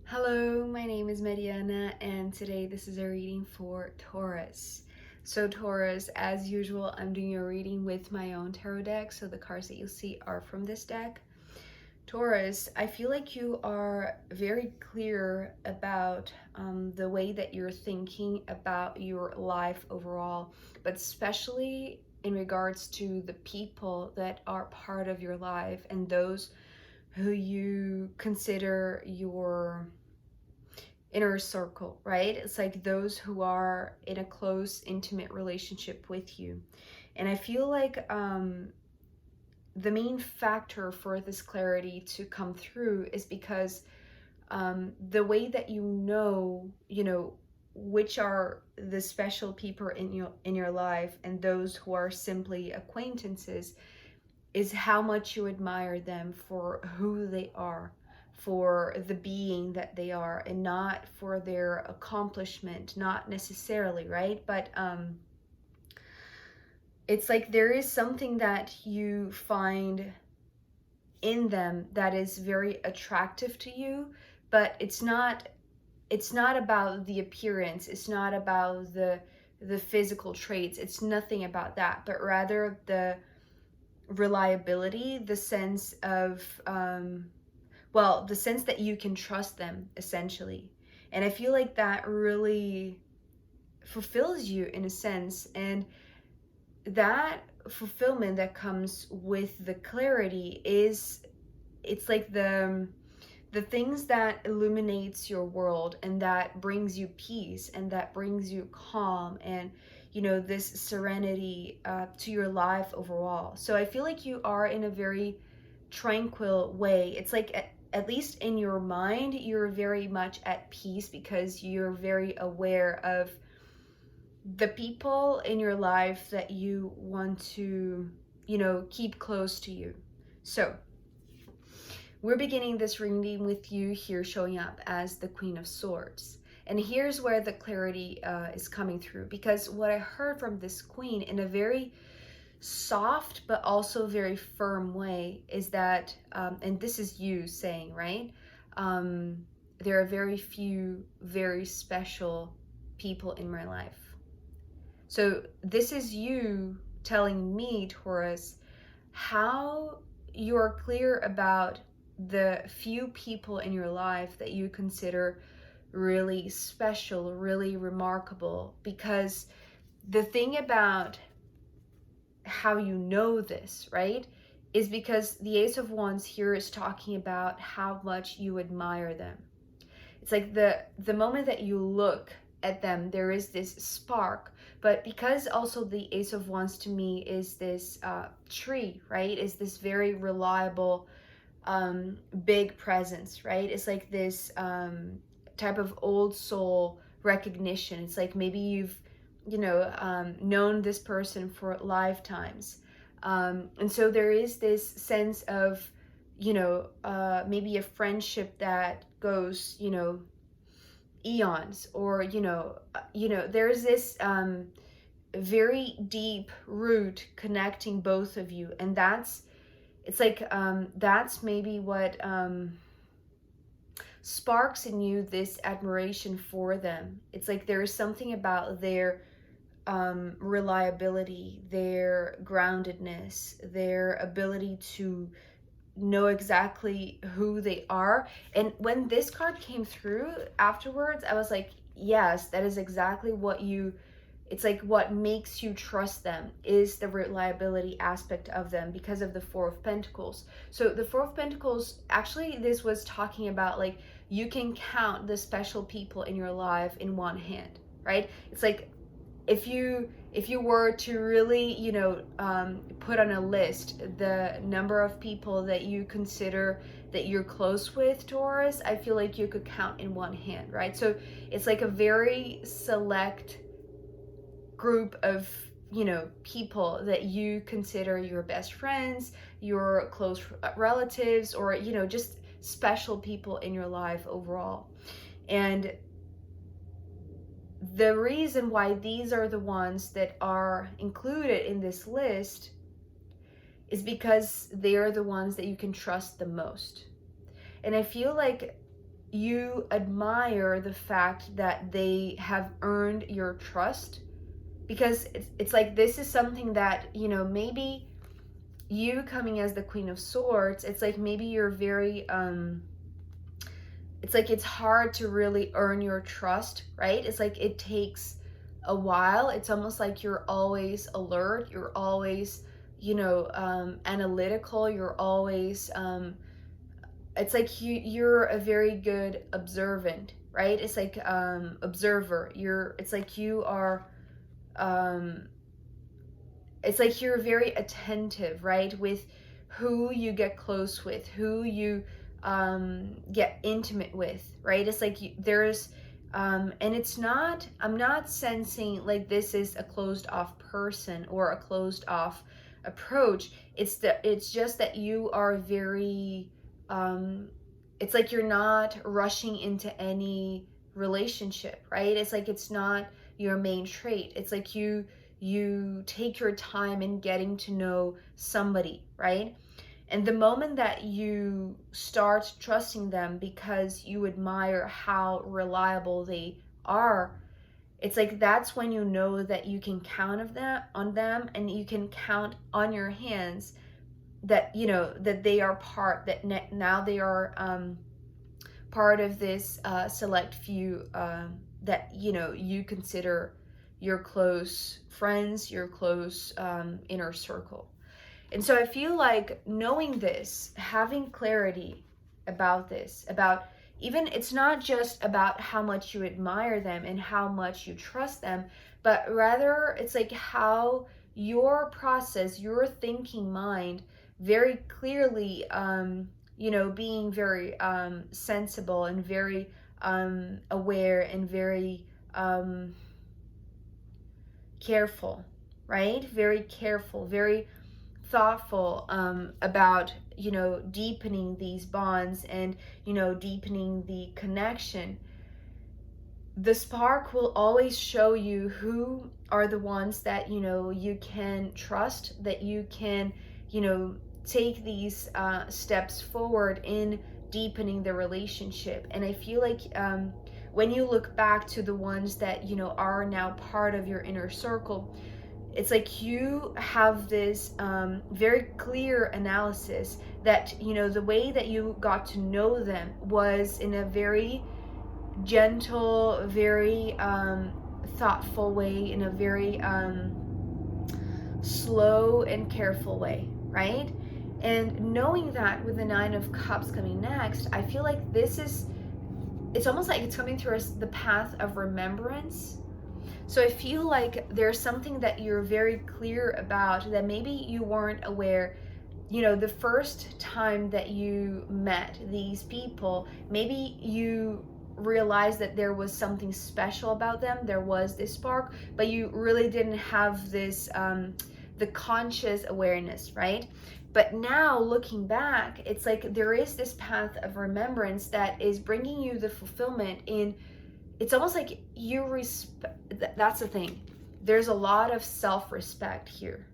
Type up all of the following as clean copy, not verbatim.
Hello, my name is Mariana, and today this is a reading for Taurus. So Taurus, as usual, I'm doing a reading with my own tarot deck, so the cards that you'll see are from this deck. Taurus, I feel like you are very clear about the way that you're thinking about your life overall, but especially in regards to the people that are part of your life and those who you consider your inner circle, right? It's like those who are in a close, intimate relationship with you. And I feel like the main factor for this clarity to come through is because the way that you know, which are the special people in your life and those who are simply acquaintances is how much you admire them for who they are, for the being that they are, and not for their accomplishment, not necessarily, right? But it's like there is something that you find in them that is very attractive to you, but it's not about the appearance, it's not about the physical traits, it's nothing about that, but rather the reliability, the sense of the sense that you can trust them, essentially. And I feel like that really fulfills you in a sense, and that fulfillment that comes with the clarity is, it's like the things that illuminates your world and that brings you peace and that brings you calm and this serenity to your life overall. So I feel like you are in a very tranquil way. It's like at least in your mind you're very much at peace because you're very aware of the people in your life that you want to keep close to you. So we're beginning this reading with you here showing up as the Queen of Swords. And here's where the clarity is coming through, because what I heard from this queen in a very soft but also very firm way is that, and this is you saying, right? There are very few very special people in my life. So this is you telling me, Taurus, how you're clear about the few people in your life that you consider really special, really remarkable. Because the thing about how you know this, right, is because the Ace of Wands here is talking about how much you admire them. It's like the moment that you look at them, there is this spark. But because also the Ace of Wands to me is this tree, right, is this very reliable big presence, right? It's like this type of old soul recognition. It's like maybe you've known this person for lifetimes, and so there is this sense of maybe a friendship that goes eons, or there's this very deep root connecting both of you, and it's like that's maybe what sparks in you this admiration for them. It's like there is something about their reliability, their groundedness, their ability to know exactly who they are. And when this card came through afterwards, I was like, yes, that is exactly what you, it's like what makes you trust them is the reliability aspect of them, because of the Four of Pentacles. So the Four of Pentacles, actually this was talking about like you can count the special people in your life in one hand, right? It's like if you were to really put on a list the number of people that you consider that you're close with, Taurus, I feel like you could count in one hand, right? So it's like a very select group of people that you consider your best friends, your close relatives, or just special people in your life overall. And the reason why these are the ones that are included in this list is because they are the ones that you can trust the most. And I feel like you admire the fact that they have earned your trust, because it's like this is something that, you know, maybe you coming as the Queen of Swords, it's like maybe you're very it's like it's hard to really earn your trust, right? It's like it takes a while. It's almost like you're always alert, you're always, you know, analytical, you're always it's like you're a very good observant, right? It's like observer. It's like you are um it's like you're very attentive, right, with who you get close with, who you get intimate with, right? It's like there's and it's not, I'm not sensing like this is a closed off person or a closed off approach. It's just that you are very it's like you're not rushing into any relationship, right? It's like it's not your main trait. It's like you take your time in getting to know somebody, right? And the moment that you start trusting them because you admire how reliable they are, it's like that's when you know that you can count on them, and you can count on your hands that, you know, that they are now they are part of this select few that, you know, you consider your close friends, your close inner circle. And so I feel like knowing this, having clarity about this, about even it's not just about how much you admire them and how much you trust them, but rather it's like how your process, your thinking mind very clearly, you know, being very sensible and very aware and very careful, right? Very careful, very thoughtful about, you know, deepening these bonds and, you know, deepening the connection. The spark will always show you who are the ones that, you know, you can trust, that you can, you know, take these steps forward in deepening the relationship. And I feel like when you look back to the ones that, you know, are now part of your inner circle, it's like you have this very clear analysis that, you know, the way that you got to know them was in a very gentle, very thoughtful way, in a very slow and careful way, right? And knowing that with the Nine of Cups coming next, I feel like this is, it's almost like it's coming through as the path of remembrance. So I feel like there's something that you're very clear about that maybe you weren't aware. You know, the first time that you met these people, maybe you realized that there was something special about them, there was this spark, but you really didn't have this the conscious awareness, right? But now looking back, it's like there is this path of remembrance that is bringing you the fulfillment in, it's almost like you respect, that's the thing. There's a lot of self-respect here.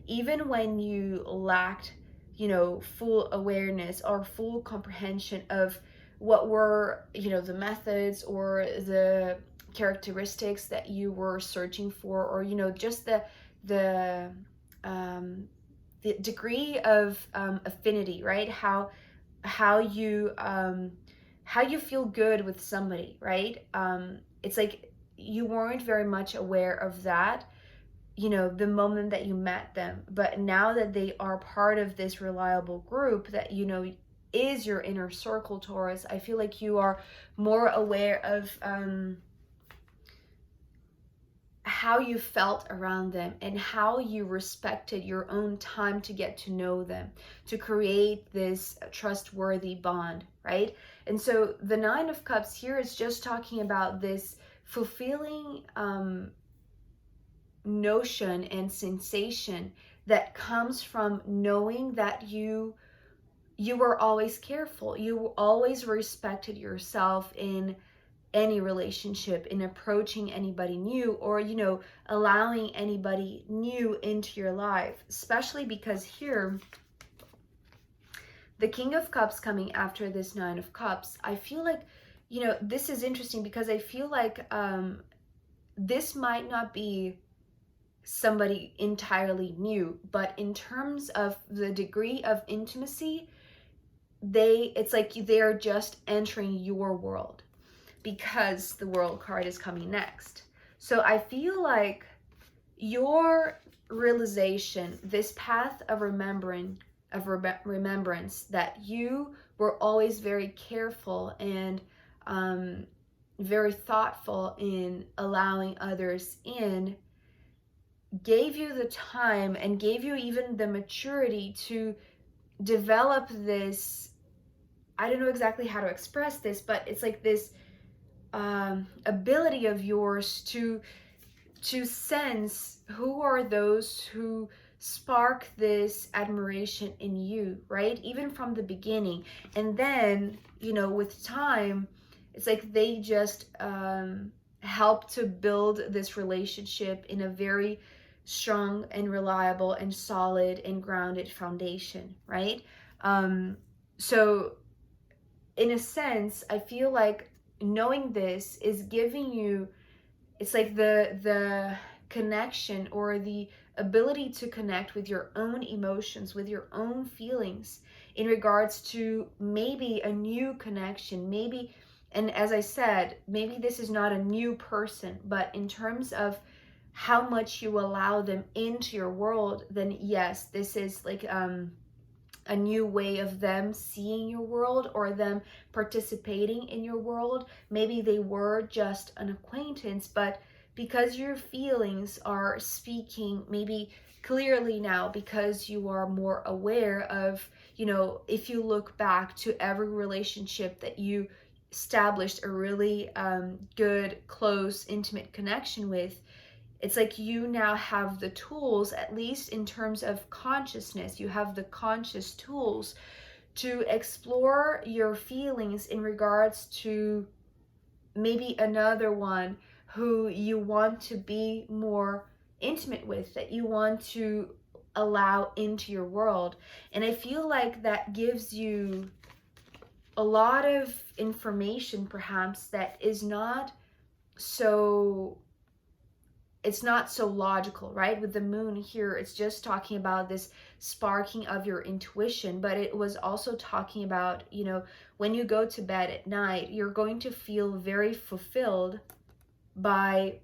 Even when you lacked, you know, full awareness or full comprehension of what were, you know, the methods or the characteristics that you were searching for, or, you know, just the degree of affinity, right? How you feel good with somebody, right? It's like you weren't very much aware of that, you know, the moment that you met them. But now that they are part of this reliable group that, you know, is your inner circle, Taurus, I feel like you are more aware of how you felt around them and how you respected your own time to get to know them, to create this trustworthy bond, right? And so the Nine of Cups here is just talking about this fulfilling notion and sensation that comes from knowing that you were always careful, you always respected yourself in any relationship, in approaching anybody new, or, you know, allowing anybody new into your life. Especially because here the King of Cups coming after this Nine of Cups, I feel like you know, this is interesting because I feel like this might not be somebody entirely new, but in terms of the degree of intimacy, it's like they're just entering your world because the world card is coming next. So I feel like your realization, this path of remembrance, that you were always very careful and very thoughtful in allowing others in, gave you the time and gave you even the maturity to develop this. I don't know exactly how to express this, but it's like this ability of yours to sense who are those who spark this admiration in you, right? Even from the beginning. And then, you know, with time, it's like they just help to build this relationship in a very strong and reliable and solid and grounded foundation, right? So in a sense, I feel like knowing this is giving you, it's like the connection or the ability to connect with your own emotions, with your own feelings in regards to maybe a new connection, maybe, and as I said, maybe this is not a new person, but in terms of how much you allow them into your world, then yes, this is like a new way of them seeing your world or them participating in your world. Maybe they were just an acquaintance, but because your feelings are speaking maybe clearly now, because you are more aware of, you know, if you look back to every relationship that you established a really good, close, intimate connection with, it's like you now have the tools, at least in terms of consciousness, you have the conscious tools to explore your feelings in regards to maybe another one who you want to be more intimate with, that you want to allow into your world. And I feel like that gives you a lot of information, perhaps, that is not so, it's not so logical, right? With the moon here, it's just talking about this sparking of your intuition, but it was also talking about, you know, when you go to bed at night, you're going to feel very fulfilled by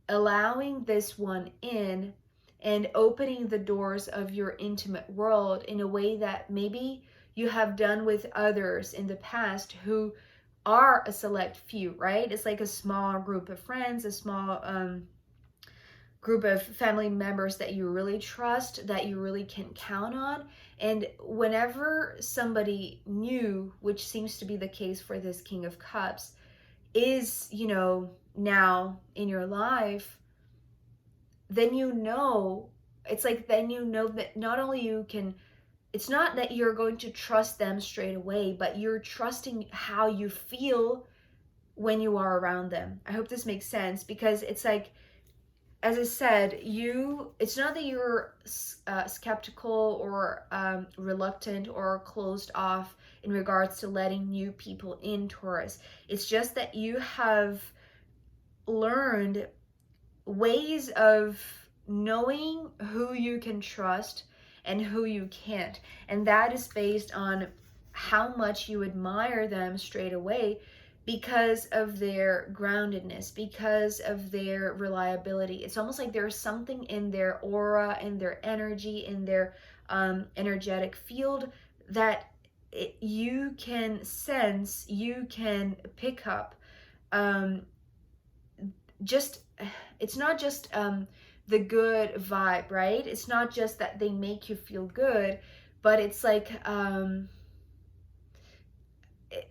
allowing this one in and opening the doors of your intimate world in a way that maybe you have done with others in the past who are a select few, right? It's like a small group of friends, a small group of family members that you really trust, that you really can count on. And whenever somebody new, which seems to be the case for this King of Cups, is, you know, now in your life, then you know, it's like then you know that not only you can, it's not that you're going to trust them straight away, but you're trusting how you feel when you are around them. I hope this makes sense, because it's like, as I said, it's not that you're skeptical or reluctant or closed off in regards to letting new people in, Taurus. It's just that you have learned ways of knowing who you can trust and who you can't. And that is based on how much you admire them straight away because of their groundedness, because of their reliability. It's almost like there's something in their aura, in their energy, in their energetic field that you can sense, you can pick up. Just It's not just the good vibe, right? It's not just that they make you feel good, but it's like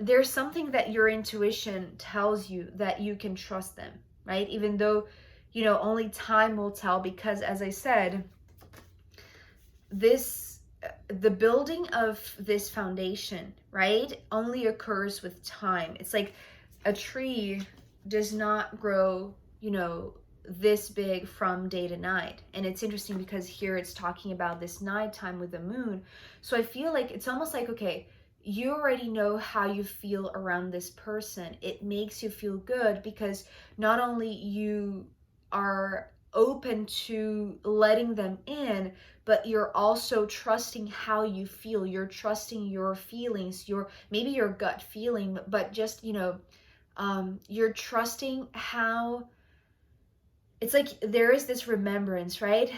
there's something that your intuition tells you that you can trust them, right? Even though, you know, only time will tell, because as I said, the building of this foundation, right, only occurs with time. It's like a tree does not grow, you know, this big from day to night. And it's interesting because here it's talking about this nighttime with the moon. So I feel like it's almost like, okay, you already know how you feel around this person. It makes you feel good because not only you are open to letting them in, but you're also trusting how you feel. You're trusting your feelings, your maybe your gut feeling, but just, you're trusting how it's like there is this remembrance, right?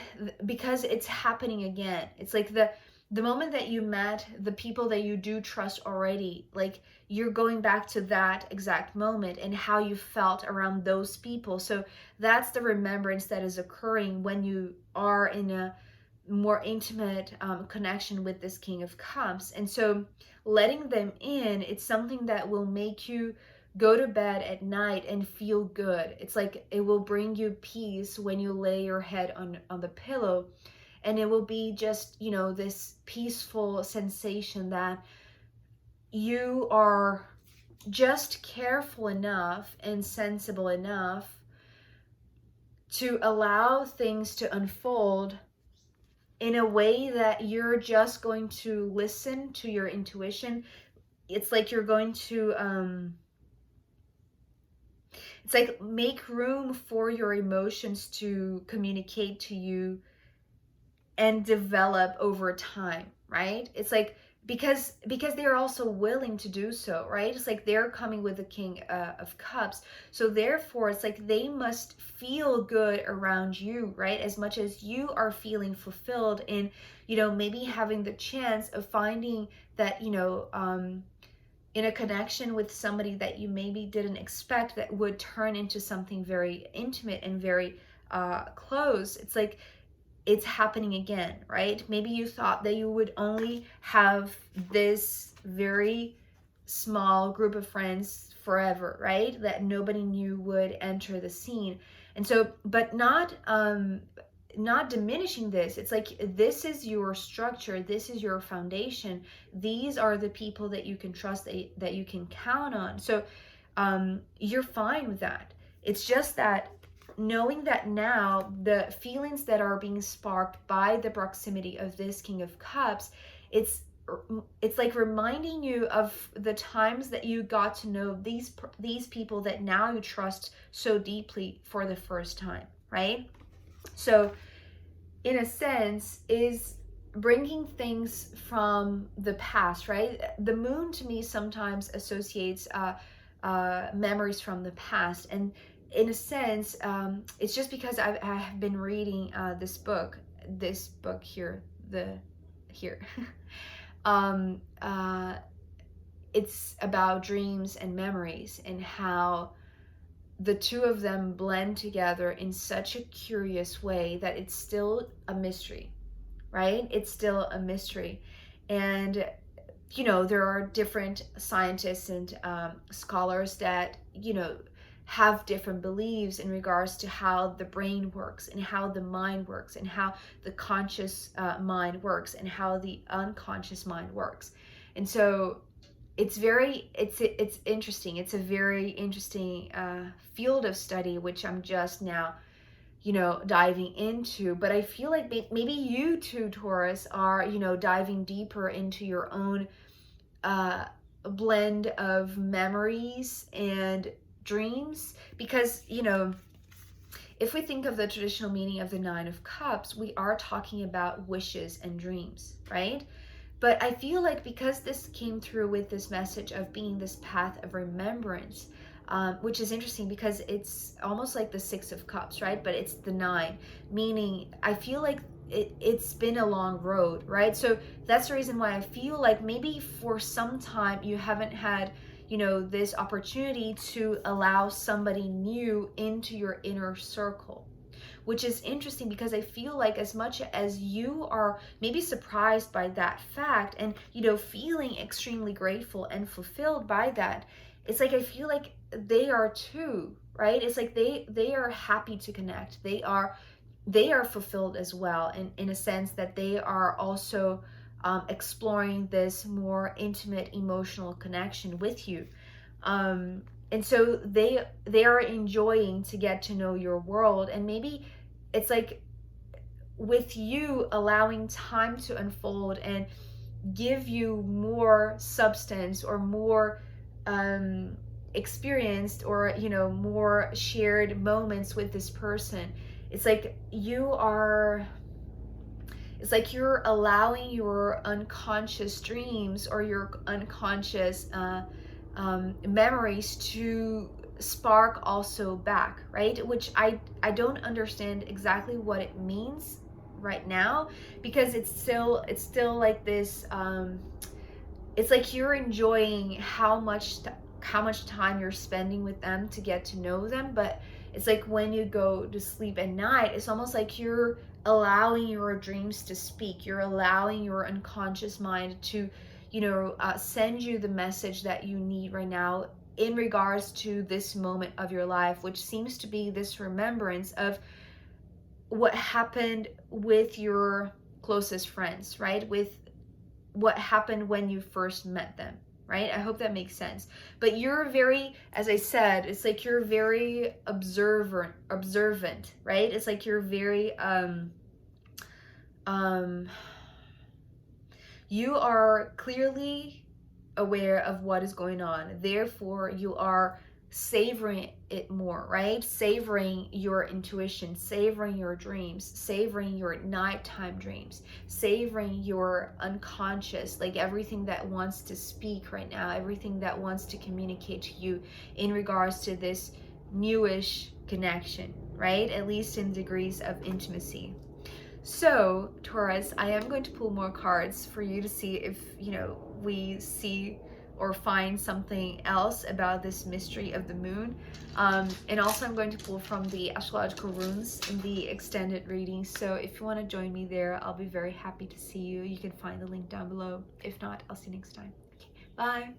Because it's happening again. It's like the moment that you met the people that you do trust already, like you're going back to that exact moment and how you felt around those people. So that's the remembrance that is occurring when you are in a more intimate connection with this King of Cups. And so letting them in, it's something that will make you go to bed at night and feel good. It's like it will bring you peace when you lay your head on the pillow, and it will be just, this peaceful sensation that you are just careful enough and sensible enough to allow things to unfold in a way that you're just going to listen to your intuition. It's like you're going to it's like make room for your emotions to communicate to you and develop over time, right? It's like because they're also willing to do so, right? It's like they're coming with the King of Cups, so therefore it's like they must feel good around you, right? As much as you are feeling fulfilled in, maybe having the chance of finding that, in a connection with somebody that you maybe didn't expect that would turn into something very intimate and very close. It's like it's happening again, right? Maybe you thought that you would only have this very small group of friends forever, right? That nobody new would enter the scene. And so, but not diminishing this. It's like this is your structure, this is your foundation. These are the people that you can trust, that you can count on. So you're fine with that. It's just that knowing that now the feelings that are being sparked by the proximity of this King of Cups, it's like reminding you of the times that you got to know these people that now you trust so deeply for the first time, right? So in a sense is bringing things from the past, right? The moon to me sometimes associates memories from the past, and in a sense, it's just because I have been reading this book here, here. um, uh, it's about dreams and memories and how the two of them blend together in such a curious way that it's still a mystery, right? It's still a mystery. And, there are different scientists and scholars that, have different beliefs in regards to how the brain works and how the mind works and how the conscious mind works and how the unconscious mind works. And so it's interesting. It's a very interesting field of study, which I'm just now, diving into. But I feel like maybe you too, Taurus, are, diving deeper into your own blend of memories and dreams. Because, if we think of the traditional meaning of the Nine of Cups, we are talking about wishes and dreams, right? But I feel like because this came through with this message of being this path of remembrance, which is interesting because it's almost like the Six of Cups, right? But it's the nine, meaning I feel like it's been a long road, right? So that's the reason why I feel like maybe for some time you haven't had, this opportunity to allow somebody new into your inner circle, which is interesting because I feel like as much as you are maybe surprised by that fact and, feeling extremely grateful and fulfilled by that, it's like I feel like they are too, right? It's like they are happy to connect. They are fulfilled as well, in a sense that they are also exploring this more intimate emotional connection with you. And so they are enjoying to get to know your world, and maybe it's like with you allowing time to unfold and give you more substance or more experienced, or more shared moments with this person. It's like you're allowing your unconscious dreams or your unconscious memories to spark also back, right? Which I don't understand exactly what it means right now, because it's still like this. It's like you're enjoying how much time you're spending with them to get to know them, but it's like when you go to sleep at night, it's almost like you're allowing your dreams to speak. You're allowing your unconscious mind to send you the message that you need right now in regards to this moment of your life, which seems to be this remembrance of what happened with your closest friends, right? With what happened when you first met them, right? I hope that makes sense. But you're very, as I said, it's like you're very observant, right? It's like you're very you are clearly aware of what is going on. Therefore, you are savoring it more, right? Savoring your intuition, savoring your dreams, savoring your nighttime dreams, savoring your unconscious, like everything that wants to speak right now, everything that wants to communicate to you in regards to this newish connection, right? At least in degrees of intimacy. So, Taurus, I am going to pull more cards for you to see if, we see or find something else about this mystery of the moon. And also I'm going to pull from the astrological runes in the extended reading. So if you want to join me there, I'll be very happy to see you. You can find the link down below. If not, I'll see you next time. Okay, bye.